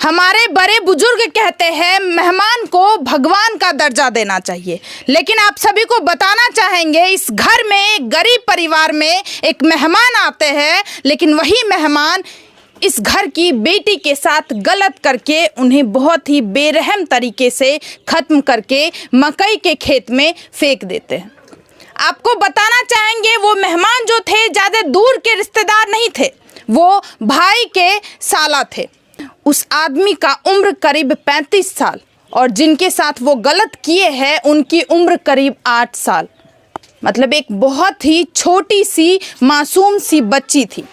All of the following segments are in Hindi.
हमारे बड़े बुजुर्ग कहते हैं मेहमान को भगवान का दर्जा देना चाहिए, लेकिन आप सभी को बताना चाहेंगे इस घर में एक गरीब परिवार में एक मेहमान आते हैं, लेकिन वही मेहमान इस घर की बेटी के साथ गलत करके उन्हें बहुत ही बेरहम तरीके से ख़त्म करके मकई के खेत में फेंक देते हैं। आपको बताना चाहेंगे वो मेहमान जो थे ज़्यादा दूर के रिश्तेदार नहीं थे, वो भाई के साला थे। उस आदमी का उम्र करीब 35 साल और जिनके साथ वो गलत किए हैं उनकी उम्र करीब 8 साल। मतलब एक बहुत ही छोटी सी मासूम सी बच्ची थी।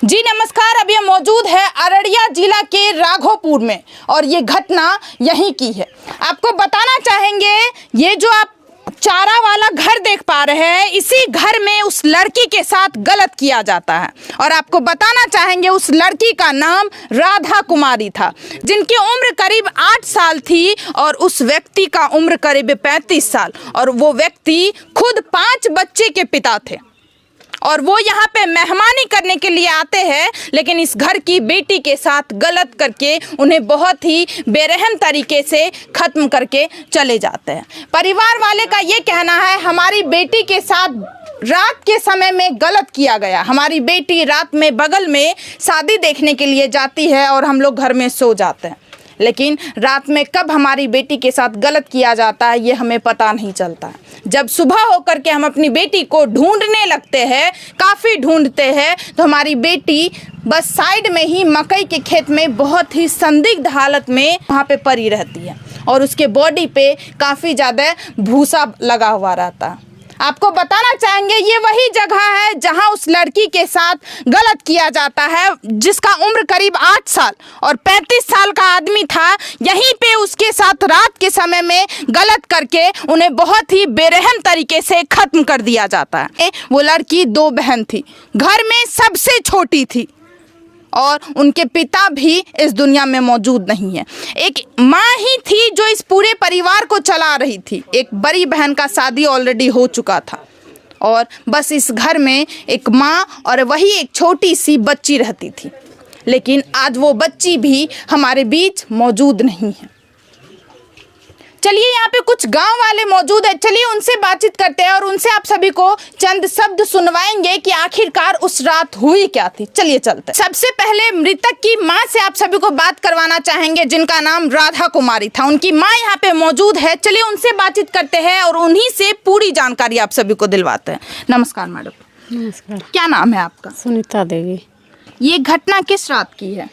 जी नमस्कार, अभी हम मौजूद है अररिया जिला के राघोपुर में और ये घटना यहीं की है। आपको बताना चाहेंगे ये जो आप चारा वाला घर देख पा रहे हैं, इसी घर में उस लड़की के साथ गलत किया जाता है। और आपको बताना चाहेंगे उस लड़की का नाम राधा कुमारी था, जिनकी उम्र करीब 8 साल थी और उस व्यक्ति का उम्र करीब 35 साल। और वो व्यक्ति खुद 5 बच्चे के पिता थे और वो यहाँ पे मेहमानी करने के लिए आते हैं, लेकिन इस घर की बेटी के साथ गलत करके उन्हें बहुत ही बेरहम तरीके से ख़त्म करके चले जाते हैं। परिवार वाले का ये कहना है हमारी बेटी के साथ रात के समय में गलत किया गया। हमारी बेटी रात में बगल में शादी देखने के लिए जाती है और हम लोग घर में सो जाते हैं, लेकिन रात में कब हमारी बेटी के साथ गलत किया जाता है ये हमें पता नहीं चलता है। जब सुबह होकर के हम अपनी बेटी को ढूंढने लगते हैं, काफ़ी ढूंढते हैं, तो हमारी बेटी बस साइड में ही मकई के खेत में बहुत ही संदिग्ध हालत में वहाँ पे पड़ी रहती है और उसके बॉडी पे काफ़ी ज़्यादा भूसा लगा हुआ रहता है। आपको बताना चाहेंगे ये वही जगह है जहां उस लड़की के साथ गलत किया जाता है, जिसका उम्र करीब 8 साल और 35 साल का आदमी था। यहीं पे उसके साथ रात के समय में गलत करके उन्हें बहुत ही बेरहम तरीके से ख़त्म कर दिया जाता है। वो लड़की 2 बहन थी, घर में सबसे छोटी थी और उनके पिता भी इस दुनिया में मौजूद नहीं है। एक माँ ही थी जो इस पूरे परिवार को चला रही थी। एक बड़ी बहन का शादी ऑलरेडी हो चुका था और बस इस घर में एक माँ और वही एक छोटी सी बच्ची रहती थी, लेकिन आज वो बच्ची भी हमारे बीच मौजूद नहीं है। चलिए यहाँ पे कुछ गांव वाले मौजूद है, चलिए उनसे बातचीत करते हैं और उनसे आप सभी को चंद शब्द सुनवाएंगे कि आखिरकार उस रात हुई क्या थी। चलिए चलते हैं। सबसे पहले मृतक की माँ से आप सभी को बात करवाना चाहेंगे, जिनका नाम राधा कुमारी था। उनकी माँ यहाँ पे मौजूद है, चलिए उनसे बातचीत करते हैं और उन्हीं से पूरी जानकारी आप सभी को दिलवाते हैं। नमस्कार मैडम। नमस्कार। क्या नाम है आपका? सुनीता देवी। ये घटना किस रात की है?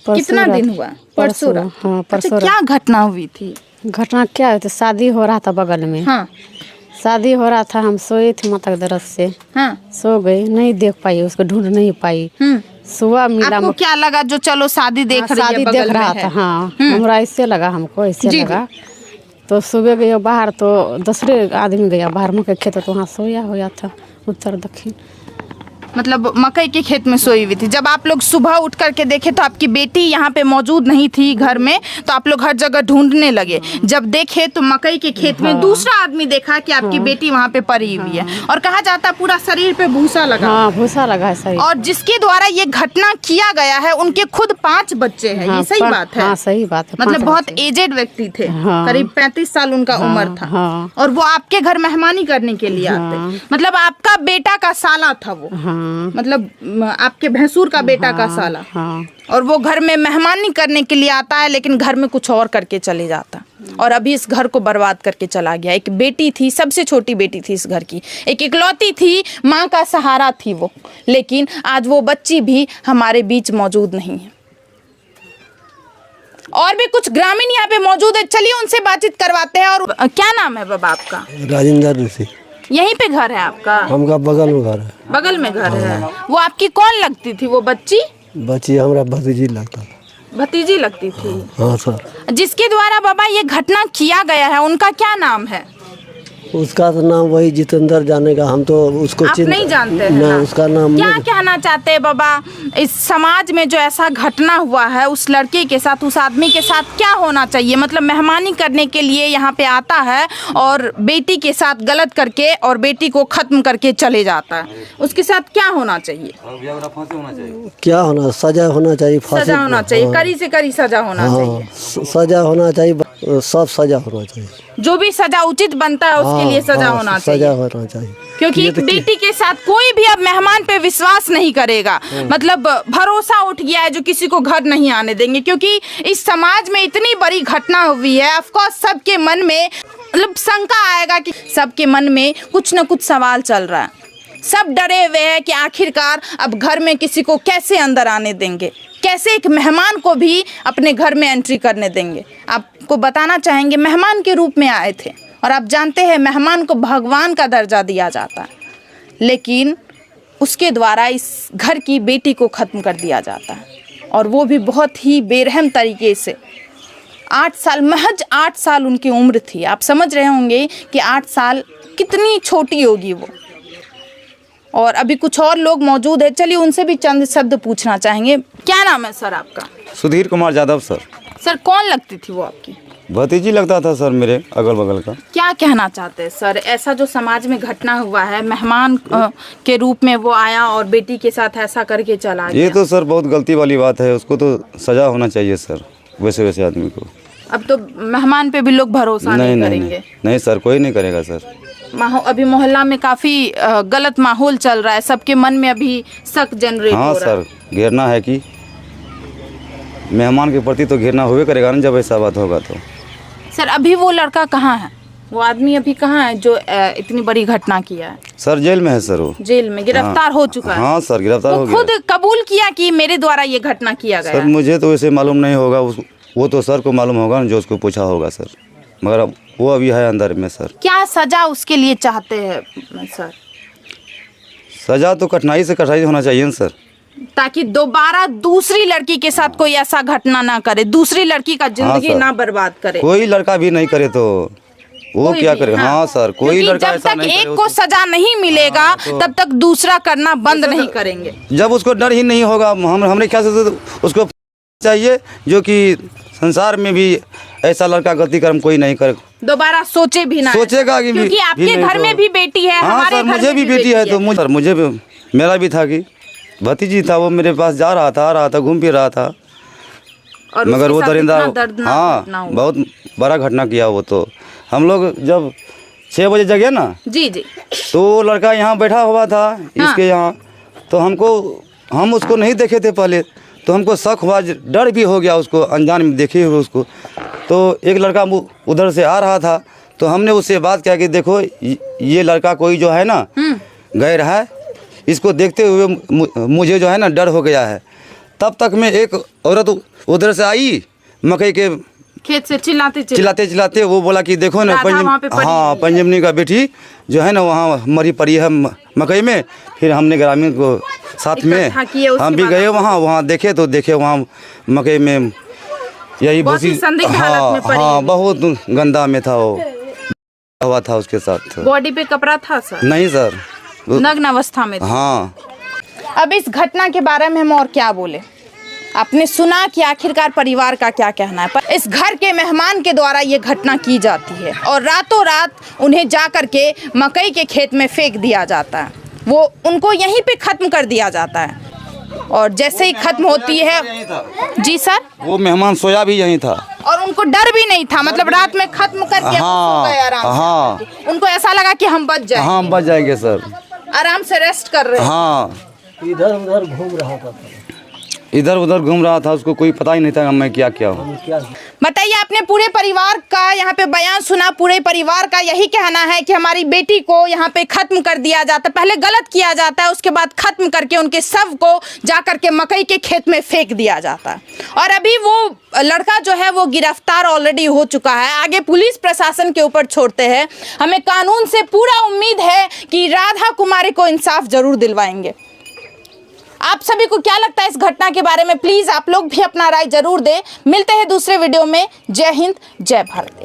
कितना दिन हुआ? परसों रात। हाँ, परसों। क्या घटना हुई थी? घटना क्या हुई थी? शादी हो रहा था बगल में। हाँ। शादी हो रहा था, हम सोए थे माता के दर्द से। हाँ। सो गए, नहीं देख पाई, उसको ढूंढ नहीं पाई। सुबह मिला। आपको क्या लगा जो चलो शादी देख रही है, शादी बगल देख रहा में था। है? हाँ, हमरा ऐसे लगा, हमको ऐसे लगा। तो सुबह गए बाहर तो दूसरे आदमी गया बाहर मकई खेत, तो वहाँ सोया हुआ था उत्तर दक्षिण, मतलब मकई के खेत में सोई हुई थी। जब आप लोग सुबह उठ करके देखे तो आपकी बेटी यहाँ पे मौजूद नहीं थी घर में, तो आप लोग हर जगह ढूंढने लगे। जब देखे तो मकई के खेत में दूसरा आदमी देखा कि आपकी बेटी वहाँ पे पड़ी हुई है और कहा जाता है पूरा शरीर पे भूसा लगा। हाँ, भूसा लगा है सही। और जिसके द्वारा ये घटना किया गया है उनके खुद 5 बच्चे हैं। ये सही बात है? हाँ, सही बात है। मतलब बहुत एजेड व्यक्ति थे। करीब 35 साल उनका उम्र था और वो आपके घर मेहमानी करने के लिए आते। मतलब आपका बेटा का साला था वो। मतलब आपके भैंसुर का बेटा का साला। और वो घर में मेहमानी करने के लिए आता है, लेकिन घर में कुछ और करके चले जाता और अभी इस घर को बर्बाद करके चला गया। एक बेटी थी, सबसे छोटी बेटी थी इस घर की, एक इकलौती थी, माँ का सहारा थी वो, लेकिन आज वो बच्ची भी हमारे बीच मौजूद नहीं है। और भी कुछ ग्रामीण यहाँ पे मौजूद है, चलिए उनसे बातचीत करवाते हैं। और क्या नाम है बाबा आपका? राजेंद्र ऋषि। यहीं पे घर है आपका? हमका बगल में घर है। बगल में घर है। वो आपकी कौन लगती थी वो बच्ची? बच्ची हमारा भतीजी लगता था। भतीजी लगती थी? हाँ सर। जिसके द्वारा बाबा ये घटना किया गया है उनका क्या नाम है? उसका तो नाम वही जितेंद्र जानेगा, हम तो उसको आप नहीं जानते हैं ना, ना? उसका नाम क्या नहीं। कहना चाहते हैं बाबा, इस समाज में जो ऐसा घटना हुआ है उस लड़के के साथ, उस आदमी के साथ क्या होना चाहिए? मतलब मेहमानी करने के लिए यहाँ पे आता है और बेटी के साथ गलत करके और बेटी को खत्म करके चले जाता है, उसके साथ क्या होना चाहिए? क्या होना, सजा होना चाहिए, फांसी सजा होना चाहिए, कड़ी से कड़ी सजा होना चाहिए, सजा होना चाहिए, सब सजा होना चाहिए, जो भी सजा उचित बनता है उसके लिए सजा होना चाहिए, सजा होना चाहिए। क्योंकि एक बेटी के साथ कोई भी अब मेहमान पे विश्वास नहीं करेगा, मतलब भरोसा उठ गया है, जो किसी को घर नहीं आने देंगे, क्योंकि इस समाज में इतनी बड़ी घटना हुई है। ऑफ कोर्स सबके मन में मतलब शंका आएगा कि सबके मन में कुछ न कुछ सवाल चल रहा है, सब डरे हुए हैं कि आखिरकार अब घर में किसी को कैसे अंदर आने देंगे, कैसे एक मेहमान को भी अपने घर में एंट्री करने देंगे। आपको बताना चाहेंगे मेहमान के रूप में आए थे, और आप जानते हैं मेहमान को भगवान का दर्जा दिया जाता है, लेकिन उसके द्वारा इस घर की बेटी को ख़त्म कर दिया जाता है, और वो भी बहुत ही बेरहम तरीके से। 8 साल, महज 8 साल उनकी उम्र थी। आप समझ रहे होंगे कि 8 साल कितनी छोटी होगी वो। और अभी कुछ और लोग मौजूद है, चलिए उनसे भी चंद शब्द पूछना चाहेंगे। क्या नाम है सर आपका? सुधीर कुमार यादव सर। सर कौन लगती थी वो आपकी? भतीजी लगता था सर, मेरे अगल बगल का। क्या कहना चाहते हैं सर, ऐसा जो समाज में घटना हुआ है, मेहमान के रूप में वो आया और बेटी के साथ ऐसा करके चला गया। ये तो सर बहुत गलती वाली बात है, उसको तो सजा होना चाहिए सर, वैसे आदमी को। अब तो मेहमान पे भी लोग भरोसा नहीं करेंगे। नहीं सर, कोई नहीं करेगा सर। अभी मोहल्ला में काफी गलत माहौल चल रहा है, सबके मन में अभी शक जनरेट हाँ हो रहा है। सर, घेरना है कि मेहमान के प्रति तो घेरना हुए करेगा ना, जब ऐसा बात होगा तो। सर अभी वो लड़का कहाँ है, वो आदमी अभी कहाँ है जो इतनी बड़ी घटना किया है? सर जेल में है सर, वो जेल में गिरफ्तार हो चुका है। हाँ सर, गिरफ्तार हो गया। खुद कबूल किया कि मेरे द्वारा ये घटना किया गया सर मुझे तो वैसे मालूम नहीं होगा, वो तो सर को मालूम होगा ना, जो उसको पूछा होगा सर, मगर वो अभी है अंदर में सर। क्या सजा उसके लिए चाहते हैं सर? सजा तो कठिनाई से कठिनाई होना चाहिए ना सर, ताकि दोबारा दूसरी लड़की के साथ कोई ऐसा घटना ना करे, दूसरी लड़की का जिंदगी ना बर्बाद करे। कोई लड़का भी नहीं करे तो वो क्या करे? हाँ सर, कोई लड़का जब ऐसा तक नहीं करे, एक को सजा नहीं मिलेगा तब तक दूसरा करना बंद नहीं करेंगे। जब उसको डर ही नहीं होगा, हमरे ख्याल से तो उसको चाहिए जो कि संसार में भी ऐसा लड़का गलती कर्म कोई नहीं करे, दोबारा सोचे भी ना, सोचेगा कि क्योंकि आपके घर में भी बेटी है। हाँ सर, मुझे भी बेटी है, तो मुझे मेरा भी था कि भतीजी था, वो मेरे पास जा रहा था, आ रहा था, घूम फिर रहा था, मगर वो दरिंदा। हाँ, बहुत बड़ा घटना किया वो तो। हम लोग जब 6 बजे जगे ना जी, तो वो लड़का यहाँ बैठा हुआ था इसके यहाँ, तो हम उसको नहीं देखे थे पहले, तो हमको शक हुआ, डर भी हो गया उसको, अनजान में देखे हुए उसको। तो एक लड़का उधर से आ रहा था, तो हमने उससे बात किया कि देखो ये लड़का कोई जो है ना गैर है, इसको देखते हुए मुझे जो है ना डर हो गया है। तब तक में एक औरत उधर से आई, मकई के खेत से चिल्लाते वो बोला कि देखो ना पंजमनी का बेटी जो है ना वहाँ मरी पड़ी है मकई में। फिर हमने ग्रामीण को साथ में हम भी गए वहाँ देखे, तो देखे वहाँ मकई में यही भूसी, हाँ बहुत गंदा में था, वो हुआ था उसके साथ। बॉडी पे कपड़ा था सर? नहीं सर, नग्न अवस्था में। हाँ। अब इस घटना के बारे में हम और क्या बोले, आपने सुना कि आखिरकार परिवार का क्या कहना है। पर इस घर के मेहमान के द्वारा ये घटना की जाती है और रातों रात उन्हें जा कर के मकई के खेत में फेंक दिया जाता है, वो उनको यहीं पे ख़त्म कर दिया जाता है। और जैसे ही खत्म होती है जी सर, वो मेहमान सोया भी यहीं था और उनको डर भी नहीं था, मतलब रात में खत्म करके सो गए आराम से। उनको ऐसा लगा कि हम बच जाएंगे। हाँ, बच जाएंगे सर, आराम से रेस्ट कर रहे हैं। हाँ, इधर उधर घूम रहा था, इधर उधर घूम रहा था, उसको कोई पता ही नहीं था मैं क्या हूँ। बताइए, आपने पूरे परिवार का यहाँ पे बयान सुना, पूरे परिवार का यही कहना है कि हमारी बेटी को यहाँ पे खत्म कर दिया जाता, पहले गलत किया जाता है, उसके बाद खत्म करके उनके शव को जा करके मकई के खेत में फेंक दिया जाता है। और अभी वो लड़का जो है वो गिरफ्तार ऑलरेडी हो चुका है, आगे पुलिस प्रशासन के ऊपर छोड़ते हैं। हमें कानून से पूरा उम्मीद है कि राधा कुमारी को इंसाफ जरूर दिलवाएंगे। आप सभी को क्या लगता है इस घटना के बारे में? प्लीज़ आप लोग भी अपना राय जरूर दें। मिलते हैं दूसरे वीडियो में। जय हिंद, जय भारत।